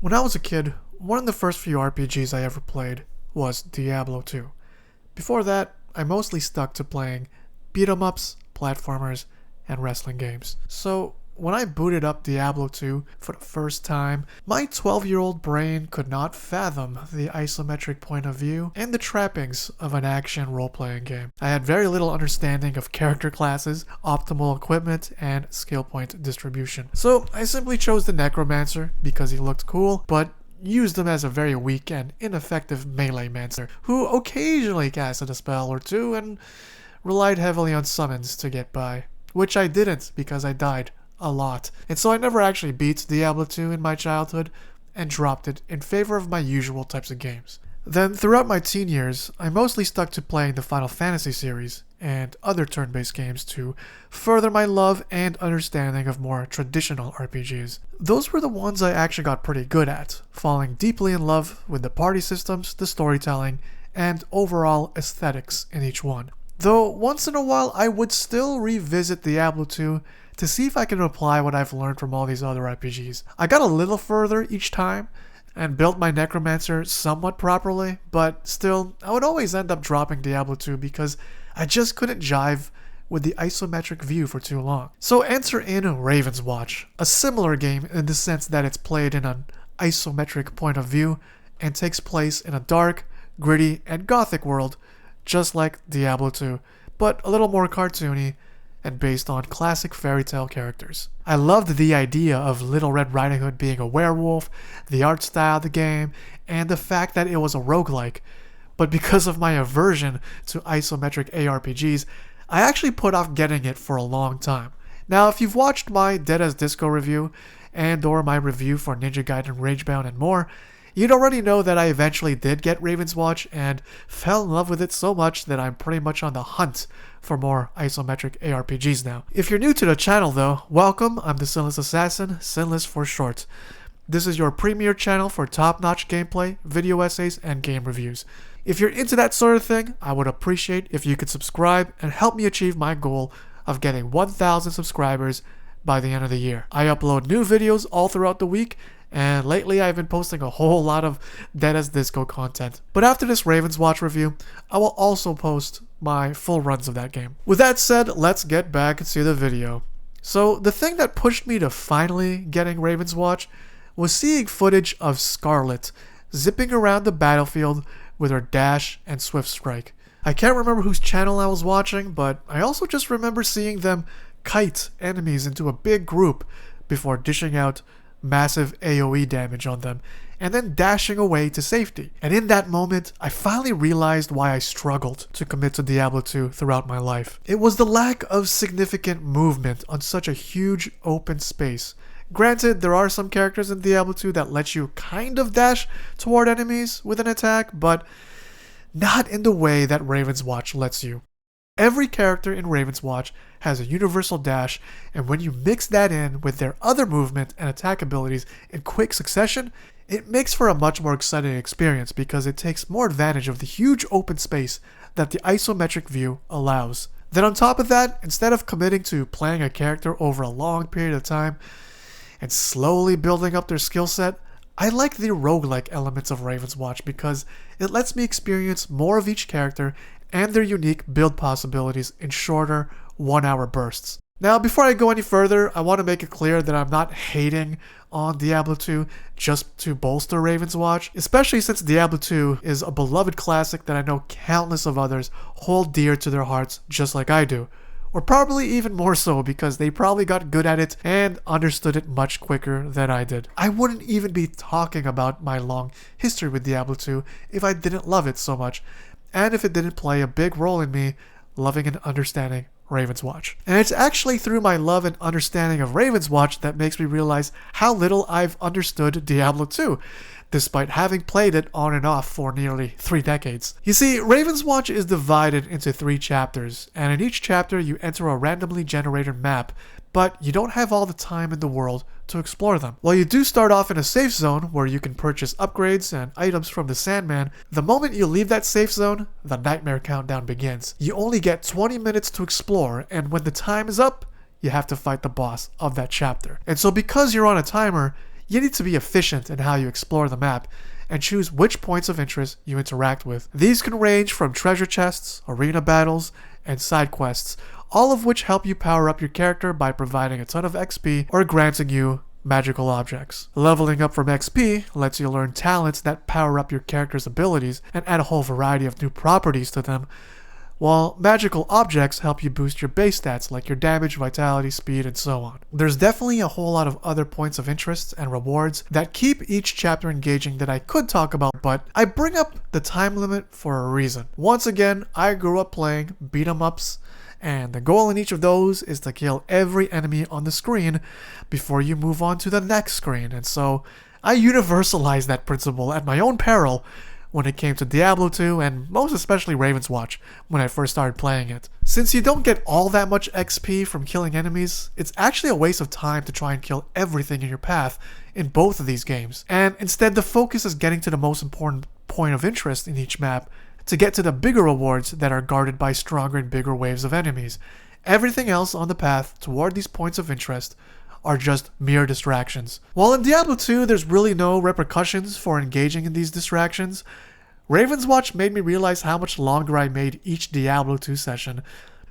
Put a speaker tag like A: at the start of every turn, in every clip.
A: When I was a kid, one of the first few RPGs I ever played was Diablo II. Before that, I mostly stuck to playing beat-em-ups, platformers, and wrestling games. So, when I booted up Diablo II for the first time, my 12-year-old brain could not fathom the isometric point of view and the trappings of an action role-playing game. I had very little understanding of character classes, optimal equipment, and skill point distribution. So I simply chose the Necromancer because he looked cool, but used him as a very weak and ineffective melee mancer who occasionally casted a spell or two and relied heavily on summons to get by. Which I didn't because I died a lot. And so I never actually beat Diablo 2 in my childhood and dropped it in favor of my usual types of games. Then throughout my teen years, I mostly stuck to playing the Final Fantasy series and other turn-based games to further my love and understanding of more traditional RPGs. Those were the ones I actually got pretty good at, falling deeply in love with the party systems, the storytelling, and overall aesthetics in each one. Though once in a while I would still revisit Diablo 2 to see if I can apply what I've learned from all these other RPGs. I got a little further each time and built my Necromancer somewhat properly, but still, I would always end up dropping Diablo 2 because I just couldn't jive with the isometric view for too long. So enter in Ravenswatch, a similar game in the sense that it's played in an isometric point of view and takes place in a dark, gritty, and gothic world, just like Diablo 2, but a little more cartoony and based on classic fairy tale characters. I loved the idea of Little Red Riding Hood being a werewolf, the art style of the game, and the fact that it was a roguelike. But because of my aversion to isometric ARPGs, I actually put off getting it for a long time. Now, if you've watched my Dead as Disco review and or my review for Ninja Gaiden Ragebound and more, you'd already know that I eventually did get Ravenswatch and fell in love with it so much that I'm pretty much on the hunt for more isometric ARPGs now. If you're new to the channel though, welcome, I'm the Sinless Assassin, Sinless for short. This is your premier channel for top-notch gameplay, video essays, and game reviews. If you're into that sort of thing, I would appreciate if you could subscribe and help me achieve my goal of getting 1,000 subscribers by the end of the year. I upload new videos all throughout the week, and lately I've been posting a whole lot of Dead as Disco content. But after this Ravenswatch review, I will also post my full runs of that game. With that said, let's get back to the video. So the thing that pushed me to finally getting Ravenswatch was seeing footage of Scarlet zipping around the battlefield with her dash and swift strike. I can't remember whose channel I was watching, but I also just remember seeing them kite enemies into a big group before dishing out massive AoE damage on them, and then dashing away to safety. And in that moment, I finally realized why I struggled to commit to Diablo 2 throughout my life. It was the lack of significant movement on such a huge open space. Granted, there are some characters in Diablo 2 that let you kind of dash toward enemies with an attack, but not in the way that Ravenswatch lets you. Every character in Ravenswatch has a universal dash, and when you mix that in with their other movement and attack abilities in quick succession, it makes for a much more exciting experience because it takes more advantage of the huge open space that the isometric view allows. Then on top of that, instead of committing to playing a character over a long period of time and slowly building up their skill set, I like the roguelike elements of Ravenswatch because it lets me experience more of each character and their unique build possibilities in shorter, 1-hour bursts. Now, before I go any further, I want to make it clear that I'm not hating on Diablo 2 just to bolster Ravenswatch, especially since Diablo 2 is a beloved classic that I know countless of others hold dear to their hearts just like I do. Or probably even more so because they probably got good at it and understood it much quicker than I did. I wouldn't even be talking about my long history with Diablo 2 if I didn't love it so much, and if it didn't play a big role in me loving and understanding Ravenswatch. And it's actually through my love and understanding of Ravenswatch that makes me realize how little I've understood Diablo 2, despite having played it on and off for nearly 3 decades. You see, Ravenswatch is divided into 3 chapters, and in each chapter you enter a randomly generated map, but you don't have all the time in the world to explore them. While you do start off in a safe zone where you can purchase upgrades and items from the Sandman, the moment you leave that safe zone, the nightmare countdown begins. You only get 20 minutes to explore, and when the time is up, you have to fight the boss of that chapter. And so because you're on a timer, You need to be efficient in how you explore the map and choose which points of interest you interact with. These can range from treasure chests, arena battles, and side quests, all of which help you power up your character by providing a ton of XP or granting you magical objects. Leveling up from XP lets you learn talents that power up your character's abilities and add a whole variety of new properties to them, while magical objects help you boost your base stats like your damage, vitality, speed, and so on. There's definitely a whole lot of other points of interest and rewards that keep each chapter engaging that I could talk about, but I bring up the time limit for a reason. Once again, I grew up playing beat-em-ups, and the goal in each of those is to kill every enemy on the screen before you move on to the next screen, and so I universalized that principle at my own peril when it came to Diablo II and most especially Ravenswatch when I first started playing it. Since you don't get all that much XP from killing enemies, it's actually a waste of time to try and kill everything in your path in both of these games, and instead the focus is getting to the most important point of interest in each map to get to the bigger rewards that are guarded by stronger and bigger waves of enemies. Everything else on the path toward these points of interest are just mere distractions. While in Diablo 2 there's really no repercussions for engaging in these distractions, Ravenswatch made me realize how much longer I made each Diablo 2 session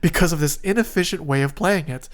A: because of this inefficient way of playing it.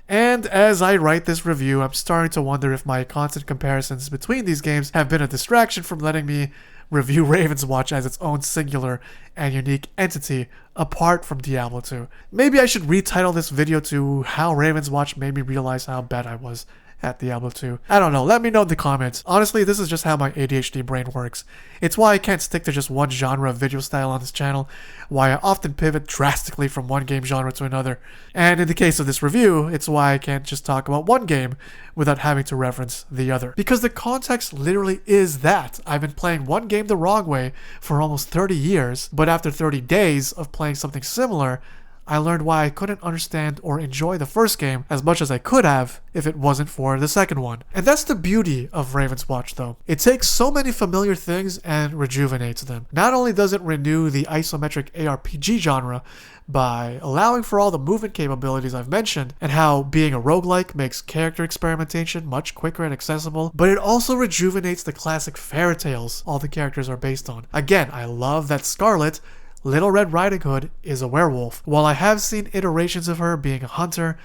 A: And as I write this review, I'm starting to wonder if my constant comparisons between these games have been a distraction from letting me review Ravenswatch as its own singular and unique entity apart from Diablo 2. Maybe I should retitle this video to How Ravenswatch Made Me Realize How Bad I Was at Diablo 2. I don't know, let me know in the comments. Honestly, this is just how my ADHD brain works. It's why I can't stick to just one genre of video style on this channel, why I often pivot drastically from one game genre to another. And in the case of this review, it's why I can't just talk about one game without having to reference the other. Because the context literally is that. I've been playing one game the wrong way for almost 30 years, but after 30 days of playing something similar, I learned why I couldn't understand or enjoy the first game as much as I could have if it wasn't for the second one. And that's the beauty of Ravenswatch though. It takes so many familiar things and rejuvenates them. Not only does it renew the isometric ARPG genre by allowing for all the movement capabilities I've mentioned and how being a roguelike makes character experimentation much quicker and accessible, but it also rejuvenates the classic fairy tales all the characters are based on. Again, I love that Scarlet, Little Red Riding Hood, is a werewolf. While I have seen iterations of her being a hunter,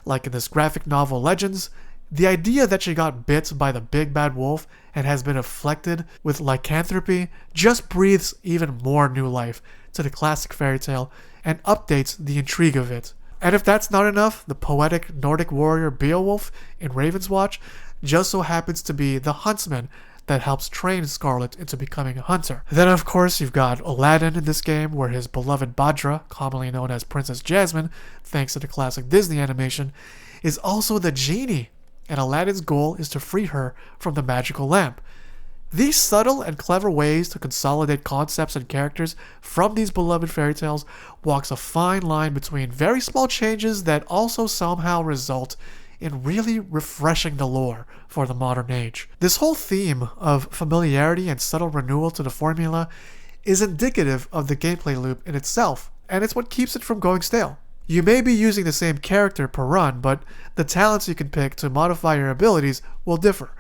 A: like in this graphic novel Legends, the idea that she got bit by the big bad wolf and has been afflicted with lycanthropy just breathes even more new life to the classic fairy tale and updates the intrigue of it. And if that's not enough, the poetic Nordic warrior Beowulf in Ravenswatch just so happens to be the huntsman that helps train Scarlet into becoming a hunter. Then of course you've got Aladdin in this game, where his beloved Badra, commonly known as Princess Jasmine, thanks to the classic Disney animation, is also the genie, and Aladdin's goal is to free her from the magical lamp. These subtle and clever ways to consolidate concepts and characters from these beloved fairy tales walks a fine line between very small changes that also somehow result in really refreshing the lore for the modern age. This whole theme of familiarity and subtle renewal to the formula is indicative of the gameplay loop in itself, and it's what keeps it from going stale. You may be using the same character per run, but the talents you can pick to modify your abilities will differ.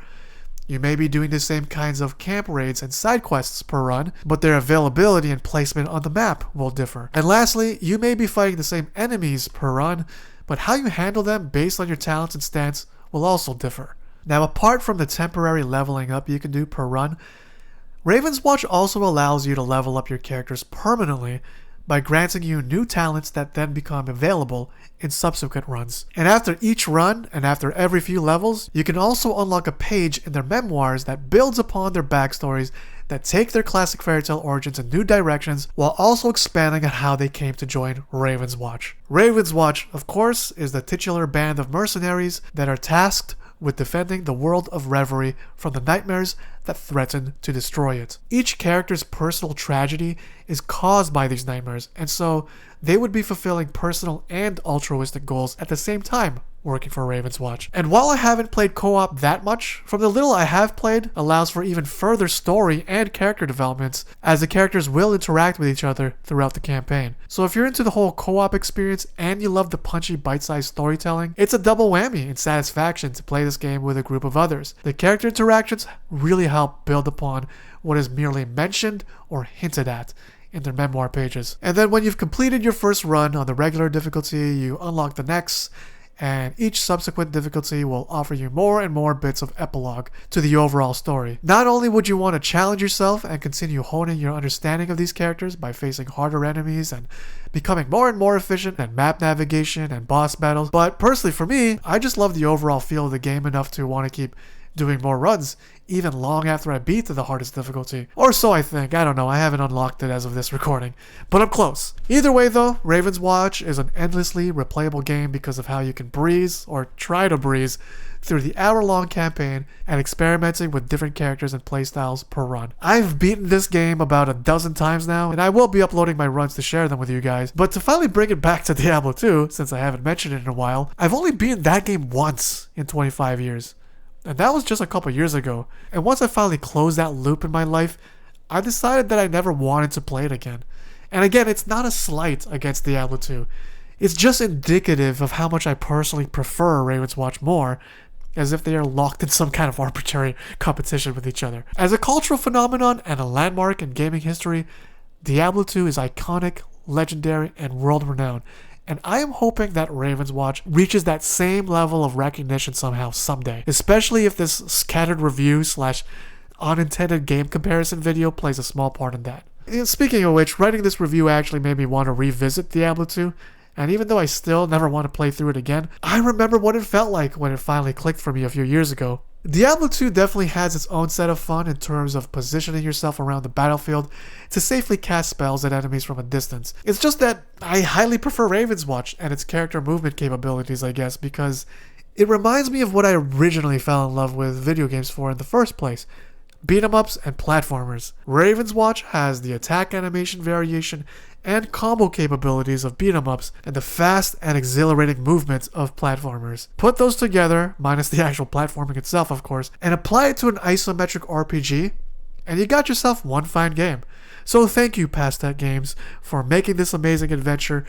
A: You may be doing the same kinds of camp raids and side quests per run, but their availability and placement on the map will differ. And lastly, you may be fighting the same enemies per run, but how you handle them based on your talents and stance will also differ. Now, apart from the temporary leveling up you can do per run, Ravenswatch also allows you to level up your characters permanently by granting you new talents that then become available in subsequent runs. And after each run, and after every few levels, you can also unlock a page in their memoirs that builds upon their backstories that take their classic fairy tale origins in new directions while also expanding on how they came to join Ravenswatch. Ravenswatch, of course, is the titular band of mercenaries that are tasked with defending the world of Reverie from the nightmares that threaten to destroy it. Each character's personal tragedy is caused by these nightmares, and so they would be fulfilling personal and altruistic goals at the same time working for Ravenswatch. And while I haven't played co-op that much, from the little I have played allows for even further story and character developments, as the characters will interact with each other throughout the campaign. So if you're into the whole co-op experience and you love the punchy bite-sized storytelling, it's a double whammy in satisfaction to play this game with a group of others. The character interactions really help build upon what is merely mentioned or hinted at in their memoir pages. And then when you've completed your first run on the regular difficulty, you unlock the next, and each subsequent difficulty will offer you more and more bits of epilogue to the overall story. Not only would you want to challenge yourself and continue honing your understanding of these characters by facing harder enemies and becoming more and more efficient at map navigation and boss battles, but personally for me, I just love the overall feel of the game enough to want to keep doing more runs, even long after I beat the hardest difficulty. Or so I think, I don't know, I haven't unlocked it as of this recording, but I'm close. Either way though, Ravenswatch is an endlessly replayable game because of how you can breeze, or try to breeze, through the hour-long campaign and experimenting with different characters and playstyles per run. I've beaten this game about a dozen times now, and I will be uploading my runs to share them with you guys, but to finally bring it back to Diablo 2, since I haven't mentioned it in a while, I've only beaten that game once in 25 years. And that was just a couple years ago. And once I finally closed that loop in my life, I decided that I never wanted to play it again. And again, it's not a slight against Diablo 2. It's just indicative of how much I personally prefer Ravenswatch more, as if they are locked in some kind of arbitrary competition with each other. As a cultural phenomenon and a landmark in gaming history, Diablo 2 is iconic, legendary, and world-renowned. And I am hoping that Ravenswatch reaches that same level of recognition somehow someday, especially if this scattered review / unintended game comparison video plays a small part in that. And speaking of which, writing this review actually made me want to revisit Diablo 2, and even though I still never want to play through it again, I remember what it felt like when it finally clicked for me a few years ago. Diablo 2 definitely has its own set of fun in terms of positioning yourself around the battlefield to safely cast spells at enemies from a distance. It's just that I highly prefer Ravenswatch and its character movement capabilities, I guess, because it reminds me of what I originally fell in love with video games for in the first place: beat-em-ups and platformers. Ravenswatch has the attack animation variation and combo capabilities of beat-em-ups and the fast and exhilarating movements of platformers. Put those together, minus the actual platforming itself of course, and apply it to an isometric RPG, and you got yourself one fine game. So thank you, Pastet Games, for making this amazing adventure,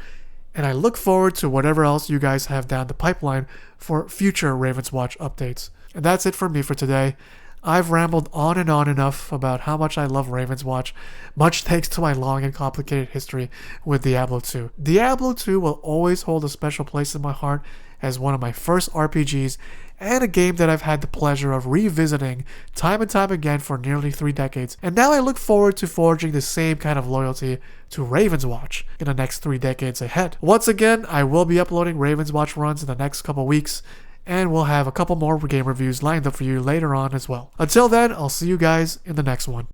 A: and I look forward to whatever else you guys have down the pipeline for future Ravenswatch updates. And that's it for me for today. I've rambled on and on enough about how much I love Ravenswatch, much thanks to my long and complicated history with Diablo 2. Diablo 2 will always hold a special place in my heart as one of my first RPGs, and a game that I've had the pleasure of revisiting time and time again for nearly 3 decades. And now I look forward to forging the same kind of loyalty to Ravenswatch in the next 3 decades ahead. Once again, I will be uploading Ravenswatch runs in the next couple weeks, and we'll have a couple more game reviews lined up for you later on as well. Until then, I'll see you guys in the next one.